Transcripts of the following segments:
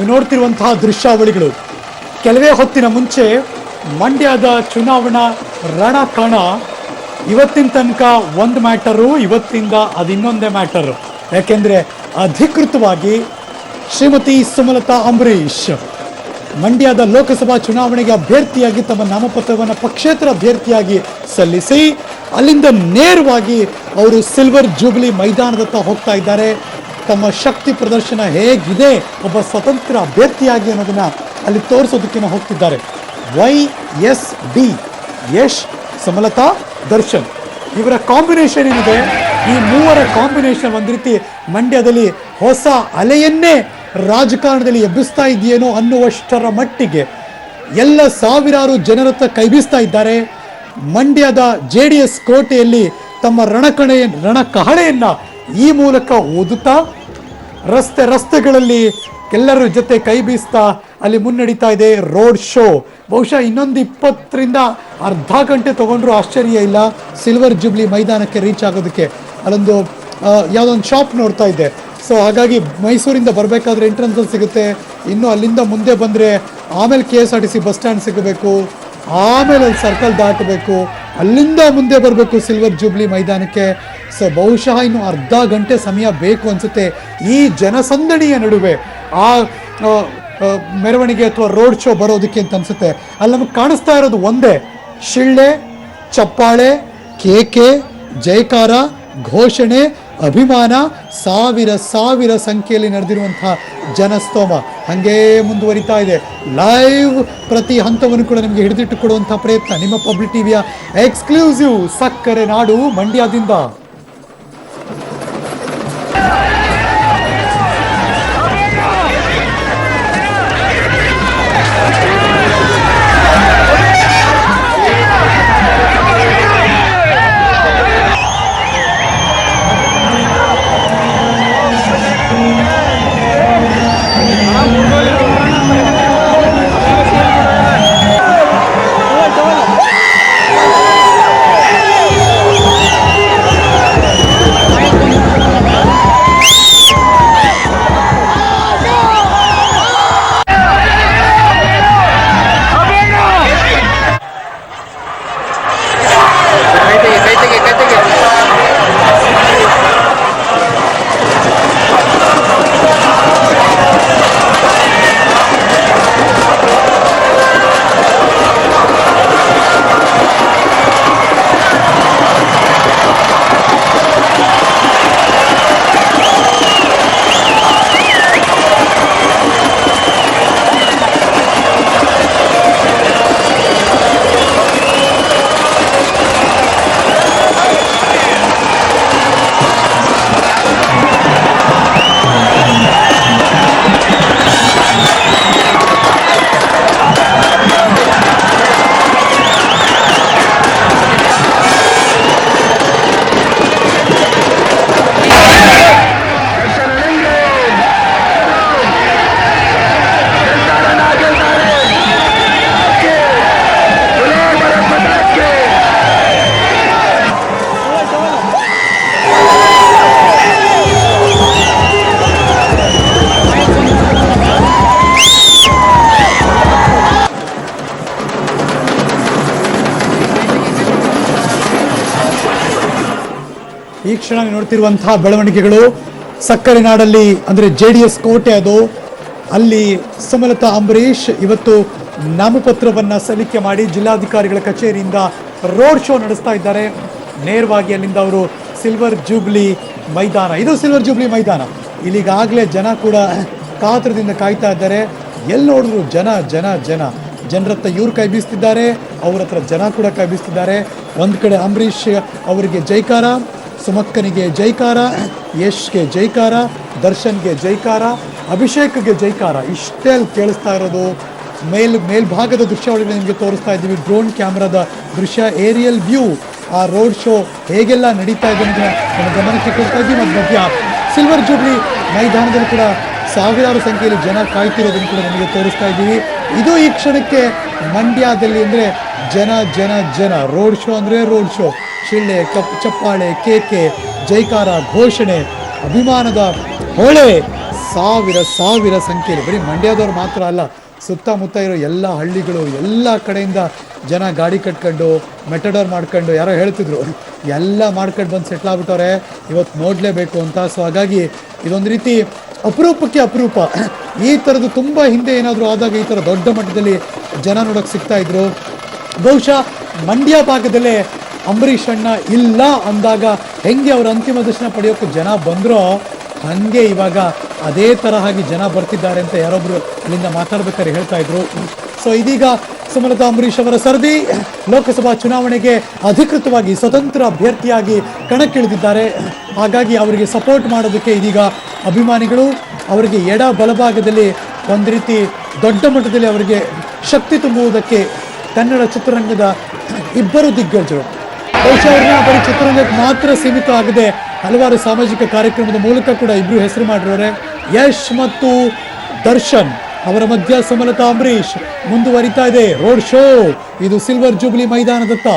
ನೀವು ನೋಡ್ತಿರುವಂತಹ ದೃಶ್ಯಾವಳಿಗಳು ಕೆಲವೇ ಹೊತ್ತಿನ ಮುಂಚೆ ಮಂಡ್ಯದ ಚುನಾವಣಾ ರಣಕಣ ಇವತ್ತಿನ ತನಕ ಒಂದು ಮ್ಯಾಟರು, ಇವತ್ತಿಂದ ಅದು ಇನ್ನೊಂದೇ ಮ್ಯಾಟರು. ಯಾಕೆಂದರೆ ಅಧಿಕೃತವಾಗಿ ಶ್ರೀಮತಿ ಸುಮಲತಾ ಅಂಬರೀಶ್ ಮಂಡ್ಯದ ಲೋಕಸಭಾ ಚುನಾವಣೆಗೆ ಅಭ್ಯರ್ಥಿಯಾಗಿ ತಮ್ಮ ನಾಮಪತ್ರವನ್ನು ಪಕ್ಷೇತರ ಅಭ್ಯರ್ಥಿಯಾಗಿ ಸಲ್ಲಿಸಿ ಅಲ್ಲಿಂದ ನೇರವಾಗಿ ಅವರು ಸಿಲ್ವರ್ ಜೂಬ್ಲಿ ಮೈದಾನದತ್ತ ಹೋಗ್ತಾ ಇದ್ದಾರೆ. ತಮ್ಮ ಶಕ್ತಿ ಪ್ರದರ್ಶನ ಹೇಗಿದೆ ಒಬ್ಬ ಸ್ವತಂತ್ರ ಅಭ್ಯರ್ಥಿಯಾಗಿ ಅನ್ನೋದನ್ನು ಅಲ್ಲಿ ತೋರಿಸೋದಕ್ಕೆ ಹೋಗ್ತಿದ್ದಾರೆ. YSD ಯಶ್, ಸುಮಲತಾ, ದರ್ಶನ್ ಇವರ ಕಾಂಬಿನೇಷನ್ ಏನಿದೆ, ಈ ಮೂವರ ಕಾಂಬಿನೇಷನ್ ಒಂದು ರೀತಿ ಮಂಡ್ಯದಲ್ಲಿ ಹೊಸ ಅಲೆಯನ್ನೇ ರಾಜಕಾರಣದಲ್ಲಿ ಎಬ್ಬಿಸ್ತಾ ಇದೆಯೇನೋ ಅನ್ನುವಷ್ಟರ ಮಟ್ಟಿಗೆ ಎಲ್ಲ ಸಾವಿರಾರು ಜನರತ್ತ ಕೈಬೀಸ್ತಾ ಇದ್ದಾರೆ. ಮಂಡ್ಯದ JDS ಕೋಟೆಯಲ್ಲಿ ತಮ್ಮ ರಣಕಹಳೆಯನ್ನು ಈ ಮೂಲಕ ಓದುತ್ತಾ ರಸ್ತೆಗಳಲ್ಲಿ ಎಲ್ಲರ ಜೊತೆ ಕೈ ಬೀಸ್ತಾ ಅಲ್ಲಿ ಮುನ್ನಡೀತಾ ಇದೆ ರೋಡ್ ಶೋ. ಬಹುಶಃ ಇನ್ನೊಂದು 20ರಿಂದ ಅರ್ಧ ಗಂಟೆ ತಗೊಂಡ್ರು ಆಶ್ಚರ್ಯ ಇಲ್ಲ ಸಿಲ್ವರ್ ಜೂಬ್ಲಿ ಮೈದಾನಕ್ಕೆ ರೀಚ್ ಆಗೋದಕ್ಕೆ. ಅಲ್ಲೊಂದು ಯಾವುದೊಂದು ಶಾಪ್ ನೋಡ್ತಾ ಇದ್ದೆ. ಸೊ ಹಾಗಾಗಿ ಮೈಸೂರಿಂದ ಬರಬೇಕಾದ್ರೆ ಎಂಟ್ರೆನ್ಸಲ್ಲಿ ಸಿಗುತ್ತೆ. ಇನ್ನು ಅಲ್ಲಿಂದ ಮುಂದೆ ಬಂದರೆ ಆಮೇಲೆ KSRTC ಬಸ್ ಸ್ಟ್ಯಾಂಡ್ ಸಿಗಬೇಕು, ಆಮೇಲೆ ಅಲ್ಲಿ ಸರ್ಕಲ್ ದಾಟಬೇಕು, ಅಲ್ಲಿಂದ ಮುಂದೆ ಬರಬೇಕು ಸಿಲ್ವರ್ ಜೂಬ್ಲಿ ಮೈದಾನಕ್ಕೆ. ಸೊ ಬಹುಶಃ ಇನ್ನು ಅರ್ಧ ಗಂಟೆ ಸಮಯ ಬೇಕು ಅನಿಸುತ್ತೆ. ಈ ಜನಸಂದಣಿಯ ನಡುವೆ ಆ ಮೆರವಣಿಗೆ ಅಥವಾ ರೋಡ್ ಶೋ ಬರೋದಕ್ಕೆ ಅಂತ ಅನಿಸುತ್ತೆ. ಅಲ್ಲಿ ನಮಗೆ ಕಾಣಿಸ್ತಾ ಇರೋದು ಒಂದೇ, ಶಿಳ್ಳೆ, ಚಪ್ಪಾಳೆ, ಕೇಕೆ, ಜಯಕಾರ, ಘೋಷಣೆ, ಅಭಿಮಾನ, ಸಾವಿರ ಸಂಖ್ಯೆಯಲ್ಲಿ ನಡೆದಿರುವಂತಹ ಜನಸ್ತೋಮ ಹಾಗೇ ಮುಂದುವರಿತಾ ಇದೆ. ಲೈವ್ ಪ್ರತಿ ಹಂತವನ್ನು ಕೂಡ ನಿಮಗೆ ಹಿಡಿದಿಟ್ಟು ಕೊಡುವಂತಹ ಪ್ರಯತ್ನ ನಿಮ್ಮ ಪಬ್ಲಿಕ್ ಟಿವಿಯ ಎಕ್ಸ್ಕ್ಲೂಸಿವ್ ಸಕ್ಕರೆ ನಾಡು ಮಂಡ್ಯದಿಂದ. ಈ ಕ್ಷಣ ನೋಡ್ತಿರುವಂತಹ ಬೆಳವಣಿಗೆಗಳು ಸಕ್ಕರೆ ನಾಡಲ್ಲಿ ಅಂದರೆ JDS ಕೋಟೆ ಅದು. ಅಲ್ಲಿ ಸುಮಲತಾ ಅಂಬರೀಶ್ ಇವತ್ತು ನಾಮಪತ್ರವನ್ನು ಸಲ್ಲಿಕೆ ಮಾಡಿ ಜಿಲ್ಲಾಧಿಕಾರಿಗಳ ಕಚೇರಿಯಿಂದ ರೋಡ್ ಶೋ ನಡೆಸ್ತಾ ಇದ್ದಾರೆ. ನೇರವಾಗಿ ಅಲ್ಲಿಂದ ಅವರು ಸಿಲ್ವರ್ ಜೂಬ್ಲಿ ಮೈದಾನ, ಇದು ಸಿಲ್ವರ್ ಜೂಬ್ಲಿ ಮೈದಾನ. ಇಲ್ಲಿಗಾಗಲೇ ಜನ ಕೂಡ ಕಾತರದಿಂದ ಕಾಯ್ತಾ ಇದ್ದಾರೆ. ಎಲ್ಲಿ ನೋಡಿದ್ರು ಜನರತ್ತ ಇವ್ರು ಕೈ ಬೀಸ್ತಿದ್ದಾರೆ, ಅವ್ರ ಹತ್ರ ಜನ ಕೂಡ ಕೈ ಬೀಸ್ತಿದ್ದಾರೆ. ಒಂದು ಕಡೆ ಅಂಬರೀಶ್ ಅವರಿಗೆ ಜೈಕಾರ, ಸುಮಕ್ಕನಿಗೆ ಜೈಕಾರ, ಯಶ್ಗೆ ಜೈಕಾರ, ದರ್ಶನ್ಗೆ ಜೈಕಾರ, ಅಭಿಷೇಕ್ಗೆ ಜೈಕಾರ. ಇಷ್ಟೇ ಅಲ್ಲಿ ಕೇಳಿಸ್ತಾ ಇರೋದು. ಮೇಲ್ಭಾಗದ ದೃಶ್ಯಾವಳಿಗಳು ನಿಮಗೆ ತೋರಿಸ್ತಾ ಇದ್ದೀವಿ. ಡ್ರೋನ್ ಕ್ಯಾಮ್ರಾದ ದೃಶ್ಯ, ಏರಿಯಲ್ ವ್ಯೂ, ಆ ರೋಡ್ ಶೋ ಹೇಗೆಲ್ಲ ನಡೀತಾ ಇದೆ ಅಂತ ನಮ್ಮ ಗಮನಕ್ಕೆ ಕೊಡ್ತಾ ಇದ್ದೀವಿ. ಮತ್ತು ಮಧ್ಯ ಸಿಲ್ವರ್ ಜೂಬ್ಲಿ ಮೈದಾನದಲ್ಲಿ ಕೂಡ ಸಾವಿರಾರು ಸಂಖ್ಯೆಯಲ್ಲಿ ಜನ ಕಾಯ್ತಿರೋದನ್ನು ಕೂಡ ನಮಗೆ ತೋರಿಸ್ತಾ ಇದ್ದೀವಿ. ಇದು ಈ ಕ್ಷಣಕ್ಕೆ ಮಂಡ್ಯದಲ್ಲಿ ಅಂದರೆ ಜನ ರೋಡ್ ಶೋ ಅಂದರೆ ರೋಡ್ ಶೋ. ಶಿಳ್ಳೆ, ಚಪ್ಪಾಳೆ, ಕೇಕೆ, ಜೈಕಾರ, ಘೋಷಣೆ, ಅಭಿಮಾನದ ಹೊಳೆ, ಸಾವಿರ ಸಾವಿರ ಸಂಖ್ಯೆಯಲ್ಲಿ, ಬರೀ ಮಂಡ್ಯದವ್ರು ಮಾತ್ರ ಅಲ್ಲ, ಸುತ್ತಮುತ್ತ ಇರೋ ಎಲ್ಲ ಹಳ್ಳಿಗಳು, ಎಲ್ಲ ಕಡೆಯಿಂದ ಜನ ಗಾಡಿ ಕಟ್ಕೊಂಡು ಮೆಟಡೋರ್ ಮಾಡ್ಕೊಂಡು, ಯಾರೋ ಹೇಳ್ತಿದ್ರು ಎಲ್ಲ ಮಾಡ್ಕೊಂಡು ಬಂದು ಸೆಟ್ಲ್ ಆಗ್ಬಿಟ್ಟವ್ರೆ, ಇವತ್ತು ನೋಡಲೇಬೇಕು ಅಂತ. ಸೊ ಹಾಗಾಗಿ ಇದೊಂದು ರೀತಿ ಅಪರೂಪಕ್ಕೆ ಅಪರೂಪ. ಈ ಥರದ್ದು ತುಂಬ ಹಿಂದೆ ಏನಾದರೂ ಆದಾಗ ಈ ಥರ ದೊಡ್ಡ ಮಟ್ಟದಲ್ಲಿ ಜನ ನೋಡೋಕ್ಕೆ ಸಿಗ್ತಾಯಿದ್ರು. ಬಹುಶಃ ಮಂಡ್ಯ ಭಾಗದಲ್ಲೇ ಅಂಬರೀಷ್ ಅಣ್ಣ ಇಲ್ಲ ಅಂದಾಗ ಹೆಂಗೆ ಅವರ ಅಂತಿಮ ದರ್ಶನ ಪಡೆಯೋಕ್ಕೆ ಜನ ಬಂದರೋ ಹಾಗೆ ಇವಾಗ ಅದೇ ತರಹಾಗಿ ಜನ ಬರ್ತಿದ್ದಾರೆ ಅಂತ ಯಾರೊಬ್ಬರು ಇಲ್ಲಿಂದ ಮಾತಾಡ್ಬೇಕಾದ್ರೆ ಹೇಳ್ತಾ ಇದ್ರು. ಸೊ ಇದೀಗ ಸುಮಲತಾ ಅಂಬರೀಷ್ ಅವರ ಸರದಿ ಲೋಕಸಭಾ ಚುನಾವಣೆಗೆ ಅಧಿಕೃತವಾಗಿ ಸ್ವತಂತ್ರ ಅಭ್ಯರ್ಥಿಯಾಗಿ ಕಣಕ್ಕಿಳಿದಿದ್ದಾರೆ. ಹಾಗಾಗಿ ಅವರಿಗೆ ಸಪೋರ್ಟ್ ಮಾಡೋದಕ್ಕೆ ಇದೀಗ ಅಭಿಮಾನಿಗಳು ಅವರಿಗೆ ಎಡ ಬಲಭಾಗದಲ್ಲಿ ಒಂದು ರೀತಿ ದೊಡ್ಡ ಮಟ್ಟದಲ್ಲಿ ಅವರಿಗೆ ಶಕ್ತಿ ತುಂಬುವುದಕ್ಕೆ ಕನ್ನಡ ಚಿತ್ರರಂಗದ ಇಬ್ಬರು ದಿಗ್ಗಜರು, ಬಹುಶಃ ಅವ್ರನ್ನ ಬರೀ ಚಿತ್ರರಂಗಕ್ಕೆ ಮಾತ್ರ ಸೀಮಿತ ಆಗದೆ ಹಲವಾರು ಸಾಮಾಜಿಕ ಕಾರ್ಯಕ್ರಮದ ಮೂಲಕ ಕೂಡ ಇಬ್ಬರು ಹೆಸರು ಮಾಡಿರೋರೆ. ಯಶ್ ಮತ್ತು ದರ್ಶನ್ ಅವರ ಮಧ್ಯ ಸುಮಲತಾ ಅಂಬರೀಷ್ ಮುಂದುವರಿತಾ ಇದೆ ರೋಡ್ ಶೋ. ಇದು ಸಿಲ್ವರ್ ಜೂಬ್ಲಿ ಮೈದಾನದತ್ತ.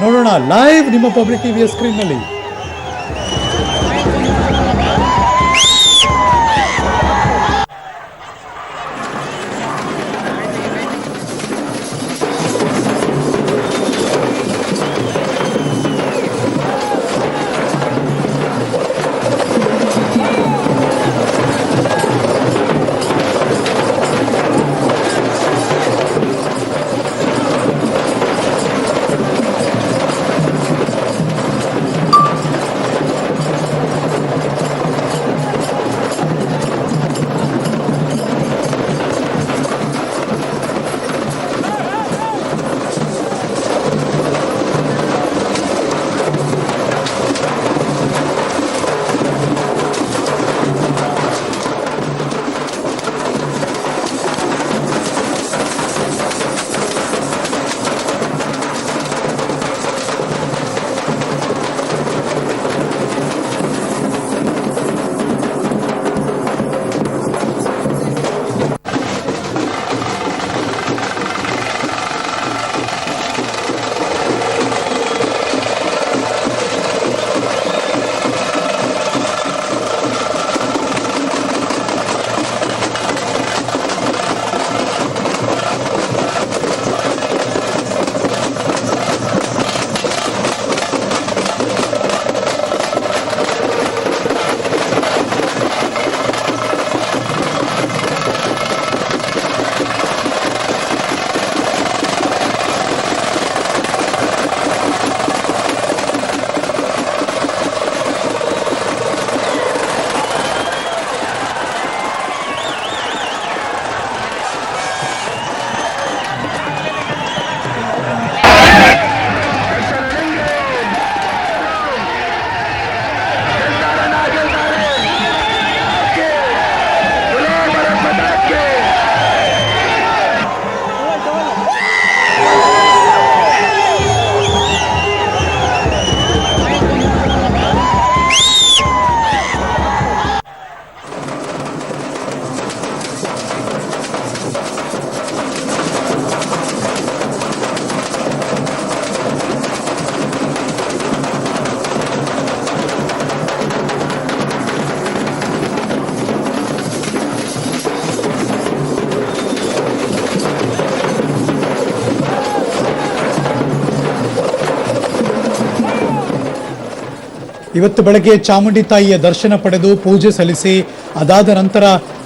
ನೋಡೋಣ ಲೈವ್ ನಿಮ್ಮ ಪಬ್ಲಿಕ್ ಟಿವಿಯ ಸ್ಕ್ರೀನ್ನಲ್ಲಿ. ಇವತ್ತು ಬೆಳಗ್ಗೆ ಚಾಮುಂಡಿ ತಾಯಿಯ ದರ್ಶನ ಪಡೆದು ಪೂಜೆ ಸಲ್ಲಿಸಿ ಅದಾದ ನಂತರ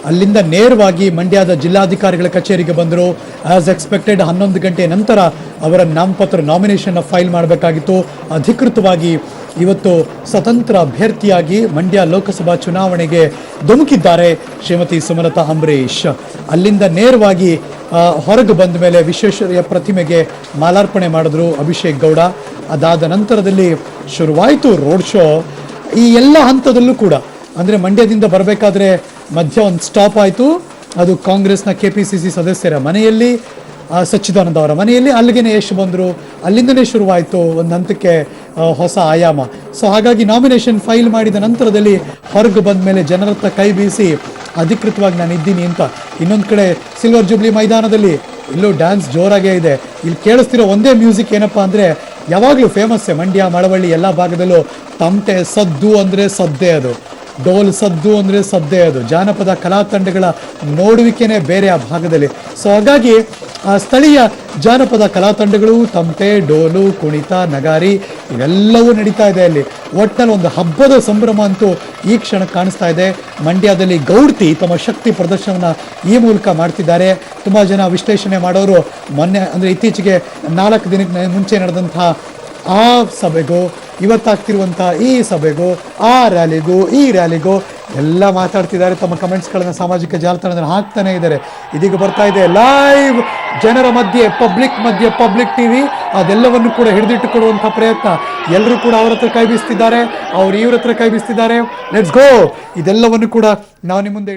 ಅಲ್ಲಿಂದ ನೇರವಾಗಿ ಮಂಡ್ಯದ ಜಿಲ್ಲಾಧಿಕಾರಿಗಳ ಕಚೇರಿಗೆ ಬಂದರು. ಆಸ್ ಎಕ್ಸ್ಪೆಕ್ಟೆಡ್ 11 ಗಂಟೆ ನಂತರ ಅವರ ನಾಮಪತ್ರ ನಾಮಿನೇಷನ್ ಫೈಲ್ ಮಾಡಬೇಕಾಗಿತ್ತು. ಅಧಿಕೃತವಾಗಿ ಇವತ್ತು ಸ್ವತಂತ್ರ ಅಭ್ಯರ್ಥಿಯಾಗಿ ಮಂಡ್ಯ ಲೋಕಸಭಾ ಚುನಾವಣೆಗೆ ಧುಮುಕಿದ್ದಾರೆ ಶ್ರೀಮತಿ ಸುಮಲತಾ ಅಂಬರೀಷ್. ಅಲ್ಲಿಂದ ನೇರವಾಗಿ ಹೊರಗೆ ಬಂದ ಮೇಲೆ ವಿಶ್ವೇಶ್ವರಯ್ಯ ಪ್ರತಿಮೆಗೆ ಮಾಲಾರ್ಪಣೆ ಮಾಡಿದ್ರು ಅಭಿಷೇಕ್ ಗೌಡ. ಅದಾದ ನಂತರದಲ್ಲಿ ಶುರುವಾಯಿತು ರೋಡ್ ಶೋ. ಈ ಎಲ್ಲ ಹಂತದಲ್ಲೂ ಕೂಡ ಅಂದರೆ ಮಂಡ್ಯದಿಂದ ಬರಬೇಕಾದ್ರೆ ಮಧ್ಯ ಒಂದು ಸ್ಟಾಪ್ ಆಯಿತು. ಅದು ಕಾಂಗ್ರೆಸ್ನ KPCC ಸದಸ್ಯರ ಮನೆಯಲ್ಲಿ, ಸಚ್ಚಿದಾನಂದ ಅವರ ಮನೆಯಲ್ಲಿ. ಅಲ್ಲಿಗೆ ಯಶ್ ಬಂದರು, ಅಲ್ಲಿಂದನೇ ಶುರುವಾಯಿತು ಒಂದು ಹಂತಕ್ಕೆ ಹೊಸ ಆಯಾಮ. ಸೊ ಹಾಗಾಗಿ ನಾಮಿನೇಷನ್ ಫೈಲ್ ಮಾಡಿದ ನಂತರದಲ್ಲಿ ಹೊರಗೆ ಬಂದ ಮೇಲೆ ಜನರತ್ತ ಕೈ ಬೀಸಿ ಅಧಿಕೃತವಾಗಿ ನಾನು ಇದ್ದೀನಿ ಅಂತ. ಇನ್ನೊಂದು ಕಡೆ ಸಿಲ್ವರ್ ಜೂಬ್ಲಿ ಮೈದಾನದಲ್ಲಿ ಇಲ್ಲೂ ಡ್ಯಾನ್ಸ್ ಜೋರಾಗೇ ಇದೆ. ಇಲ್ಲಿ ಕೇಳಿಸ್ತಿರೋ ಒಂದೇ ಮ್ಯೂಸಿಕ್ ಏನಪ್ಪ ಅಂದರೆ ಯಾವಾಗಲೂ ಫೇಮಸ್ಸೇ ಮಂಡ್ಯ, ಮಳವಳ್ಳಿ ಎಲ್ಲ ಭಾಗದಲ್ಲೂ ತಮಟೆ ಸದ್ದು ಅಂದರೆ ಸದ್ದೇ ಅದು. ಡೋಲ್ ಸದ್ದು ಅಂದರೆ ಸದ್ದೇ ಅದು. ಜಾನಪದ ಕಲಾ ತಂಡಗಳ ನೋಡುವಿಕೆನೇ ಬೇರೆ ಆ ಭಾಗದಲ್ಲಿ. ಸೊ ಹಾಗಾಗಿ ಸ್ಥಳೀಯ ಜಾನಪದ ಕಲಾ ತಂಡಗಳು, ತಮಟೆ, ಡೋಲು, ಕುಣಿತ, ನಗಾರಿ ಇವೆಲ್ಲವೂ ನಡೀತಾ ಇದೆ ಅಲ್ಲಿ. ಒಟ್ಟಿನಲ್ಲಿ ಒಂದು ಹಬ್ಬದ ಸಂಭ್ರಮ ಅಂತೂ ಈ ಕ್ಷಣ ಕಾಣಿಸ್ತಾ ಇದೆ. ಮಂಡ್ಯದಲ್ಲಿ ಗೌಡ್ತಿ ತಮ್ಮ ಶಕ್ತಿ ಪ್ರದರ್ಶನವನ್ನು ಈ ಮೂಲಕ ಮಾಡ್ತಿದ್ದಾರೆ. ತುಂಬ ಜನ ವಿಶ್ಲೇಷಣೆ ಮಾಡೋರು ಮೊನ್ನೆ ಅಂದರೆ ಇತ್ತೀಚೆಗೆ 4 ದಿನಕ್ಕೆ ಮುಂಚೆ ನಡೆದಂತಹ ಆ ಸಭೆಗೂ ಇವತ್ತಾಗ್ತಿರುವಂಥ ಈ ಸಭೆಗೂ ಆ ರ್ಯಾಲಿಗೂ ಈ ರ್ಯಾಲಿಗೂ ಎಲ್ಲ ಮಾತಾಡ್ತಿದ್ದಾರೆ. ತಮ್ಮ ಕಮೆಂಟ್ಸ್ಗಳನ್ನು ಸಾಮಾಜಿಕ ಜಾಲತಾಣದಲ್ಲಿ ಹಾಕ್ತಾನೆ ಇದ್ದಾರೆ. ಇದೀಗ ಬರ್ತಾ ಇದೆ ಲೈವ್ ಜನರ ಮಧ್ಯೆ, ಪಬ್ಲಿಕ್ ಟಿವಿ ಅದೆಲ್ಲವನ್ನು ಕೂಡ ಹಿಡಿದಿಟ್ಟುಕೊಡುವಂಥ ಪ್ರಯತ್ನ. ಎಲ್ಲರೂ ಕೂಡ ಅವ್ರ ಹತ್ರ ಕೈ ಬೀಸ್ತಿದ್ದಾರೆ, ಅವ್ರು ಇವ್ರ ಹತ್ರ ಕೈ ಬೀಸ್ತಿದ್ದಾರೆ. Let's go. ಇದೆಲ್ಲವನ್ನು ಕೂಡ ನಾವು ನಿಮ್ಮ ಮುಂದೆ